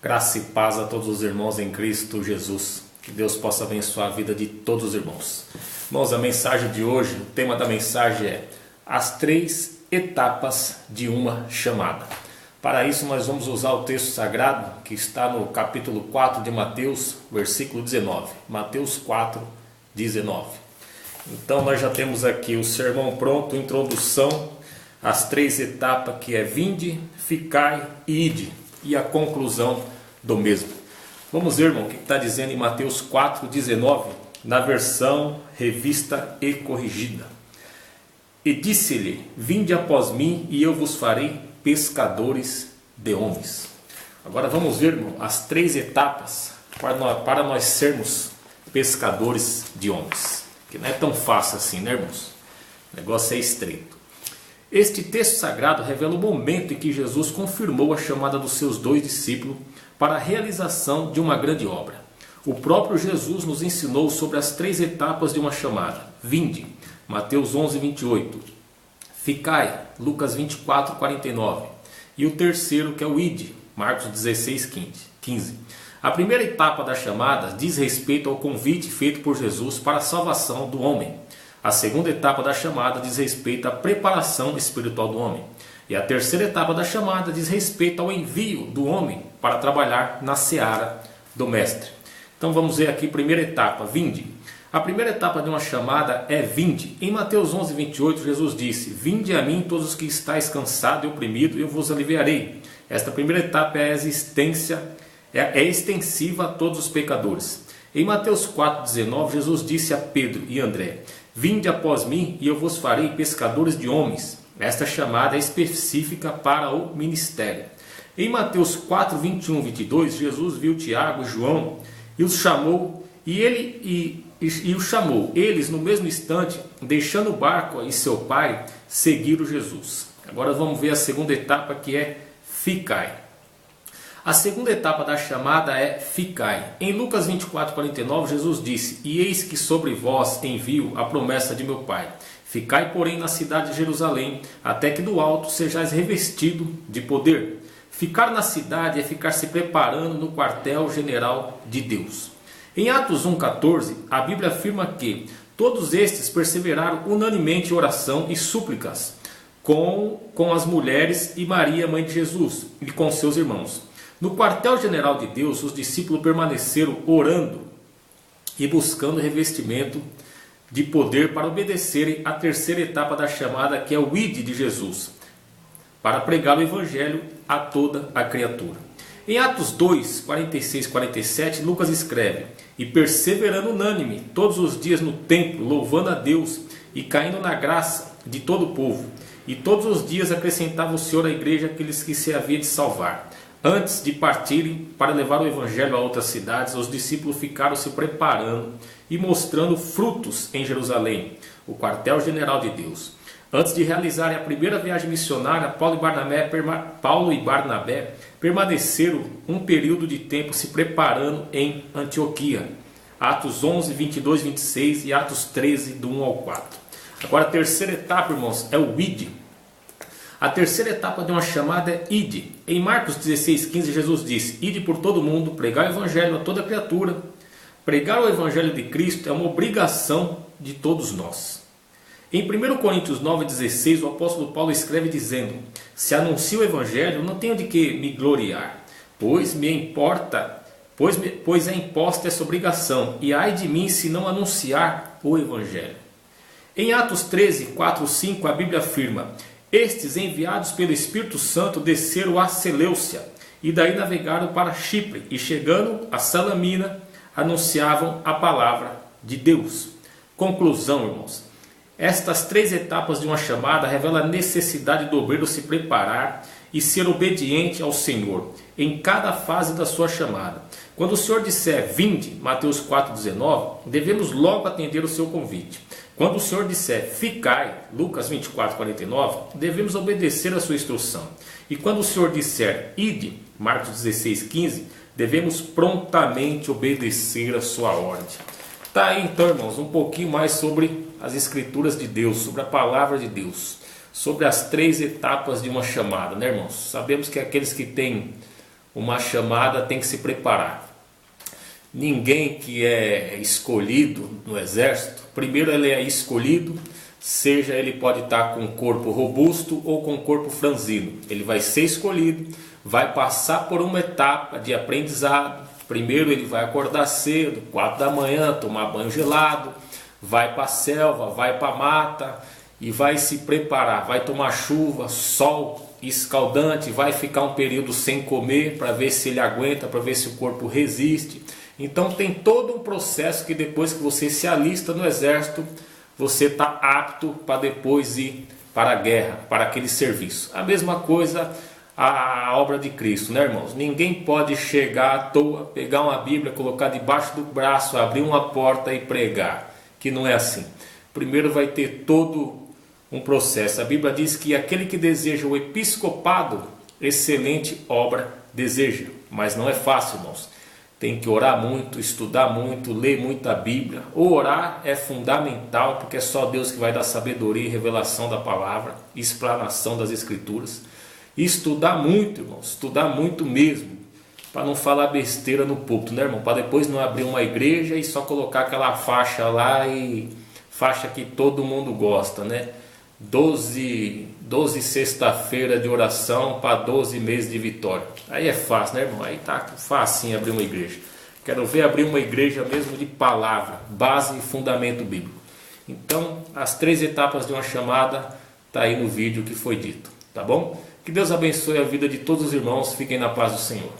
Graça e paz a todos os irmãos em Cristo Jesus. Que Deus possa abençoar a vida de todos os irmãos. Irmãos, a mensagem de hoje, o tema da mensagem é as 3 etapas de uma chamada. Para isso nós vamos usar o texto sagrado que está no capítulo 4 de Mateus, versículo 19. Mateus 4, 19. Então nós já temos aqui o sermão pronto, introdução, as 3 etapas que é vinde, ficai e ide, e a conclusão do mesmo. Vamos ver, irmão, o que está dizendo em Mateus 4, 19, na versão revista e corrigida. E disse-lhe, vinde após mim e eu vos farei pescadores de homens. Agora vamos ver, irmão, as 3 etapas para nós sermos pescadores de homens. Que não é tão fácil assim, né, irmãos? O negócio é estreito. Este texto sagrado revela o momento em que Jesus confirmou a chamada dos seus 2 discípulos para a realização de uma grande obra. O próprio Jesus nos ensinou sobre as 3 etapas de uma chamada. Vinde, Mateus 11, 28. Ficai, Lucas 24, 49. E o terceiro, que é o ide, Marcos 16, 15. A primeira etapa da chamada diz respeito ao convite feito por Jesus para a salvação do homem. A segunda etapa da chamada diz respeito à preparação espiritual do homem. E a terceira etapa da chamada diz respeito ao envio do homem para trabalhar na seara do Mestre. Então vamos ver aqui a primeira etapa, vinde. A primeira etapa de uma chamada é vinde. Em Mateus 11, 28, Jesus disse, vinde a mim todos os que estáis cansados e oprimidos, e eu vos aliviarei. Esta primeira etapa é extensiva a todos os pecadores. Em Mateus 4, 19, Jesus disse a Pedro e André, vinde após mim e eu vos farei pescadores de homens. Esta chamada é específica para o ministério. Em Mateus 4, 21, 22, Jesus viu Tiago e João e os chamou, eles no mesmo instante, deixando o barco e seu pai, seguiram Jesus. Agora vamos ver a segunda etapa, que é ficai. A segunda etapa da chamada é ficai. Em Lucas 24, 49, Jesus disse, e eis que sobre vós envio a promessa de meu Pai. Ficai, porém, na cidade de Jerusalém, até que do alto sejais revestido de poder. Ficar na cidade é ficar se preparando no quartel-general de Deus. Em Atos 1,14, a Bíblia afirma que todos estes perseveraram unanimemente em oração e súplicas com as mulheres e Maria, mãe de Jesus, e com seus irmãos. No quartel-general de Deus, os discípulos permaneceram orando e buscando revestimento de poder para obedecerem à terceira etapa da chamada, que é o ide de Jesus, para pregar o evangelho a toda a criatura. Em Atos 2, 46 e 47, Lucas escreve, e perseverando unânime todos os dias no templo, louvando a Deus e caindo na graça de todo o povo. E todos os dias acrescentava o Senhor à igreja aqueles que se havia de salvar. Antes de partirem para levar o evangelho a outras cidades, os discípulos ficaram se preparando e mostrando frutos em Jerusalém, o quartel-general de Deus. Antes de realizarem a primeira viagem missionária, Paulo e Barnabé permaneceram um período de tempo se preparando em Antioquia. Atos 11, 22, 26 e Atos 13, do 1 ao 4. Agora a terceira etapa, irmãos, é o ide. A terceira etapa de uma chamada é ide. Em Marcos 16, 15, Jesus disse, ide por todo mundo, pregar o evangelho a toda criatura. Pregar o evangelho de Cristo é uma obrigação de todos nós. Em 1 Coríntios 9, 16, o apóstolo Paulo escreve dizendo, se anuncio o evangelho, não tenho de que me gloriar, pois é imposta essa obrigação, e ai de mim se não anunciar o evangelho. Em Atos 13, 4, 5, a Bíblia afirma, estes, enviados pelo Espírito Santo, desceram a Seleucia e daí navegaram para Chipre e, chegando a Salamina, anunciavam a palavra de Deus. Conclusão, irmãos. Estas 3 etapas de uma chamada revelam a necessidade do obreiro se preparar e ser obediente ao Senhor em cada fase da sua chamada. Quando o Senhor disser vinde, Mateus 4,19, devemos logo atender o seu convite. Quando o Senhor disser ficai, Lucas 24:49, devemos obedecer a sua instrução. E quando o Senhor disser ide, Marcos 16:15, devemos prontamente obedecer a sua ordem. Tá aí então, irmãos, um pouquinho mais sobre as Escrituras de Deus, sobre a Palavra de Deus, sobre as 3 etapas de uma chamada, né, irmãos? Sabemos que aqueles que têm uma chamada tem que se preparar. Ninguém que é escolhido no exército, primeiro ele é escolhido, seja ele pode estar com um corpo robusto ou com um corpo franzino. Ele vai ser escolhido, vai passar por uma etapa de aprendizado. Primeiro ele vai acordar cedo, 4 da manhã, tomar banho gelado, vai para a selva, vai para a mata e vai se preparar, vai tomar chuva, sol escaldante, vai ficar um período sem comer para ver se ele aguenta, para ver se o corpo resiste. Então tem todo um processo que depois que você se alista no exército, você está apto para depois ir para a guerra, para aquele serviço. A mesma coisa a obra de Cristo, né, irmãos? Ninguém pode chegar à toa, pegar uma Bíblia, colocar debaixo do braço, abrir uma porta e pregar, que não é assim. Primeiro vai ter todo um processo. A Bíblia diz que aquele que deseja o episcopado, excelente obra deseja, mas não é fácil, irmãos. Tem que orar muito, estudar muito, ler muito a Bíblia. O orar é fundamental, porque é só Deus que vai dar sabedoria e revelação da palavra, explanação das Escrituras. E estudar muito, irmãos, estudar muito mesmo, para não falar besteira no púlpito, né, irmão? Para depois não abrir uma igreja e só colocar aquela faixa lá, e faixa que todo mundo gosta, né? 12 sexta-feira de oração para 12 meses de vitória. Aí é fácil, né, irmão? Aí tá facinho abrir uma igreja. Quero ver abrir uma igreja mesmo de palavra, base e fundamento bíblico. Então, as 3 etapas de uma chamada tá aí no vídeo que foi dito, tá bom? Que Deus abençoe a vida de todos os irmãos. Fiquem na paz do Senhor.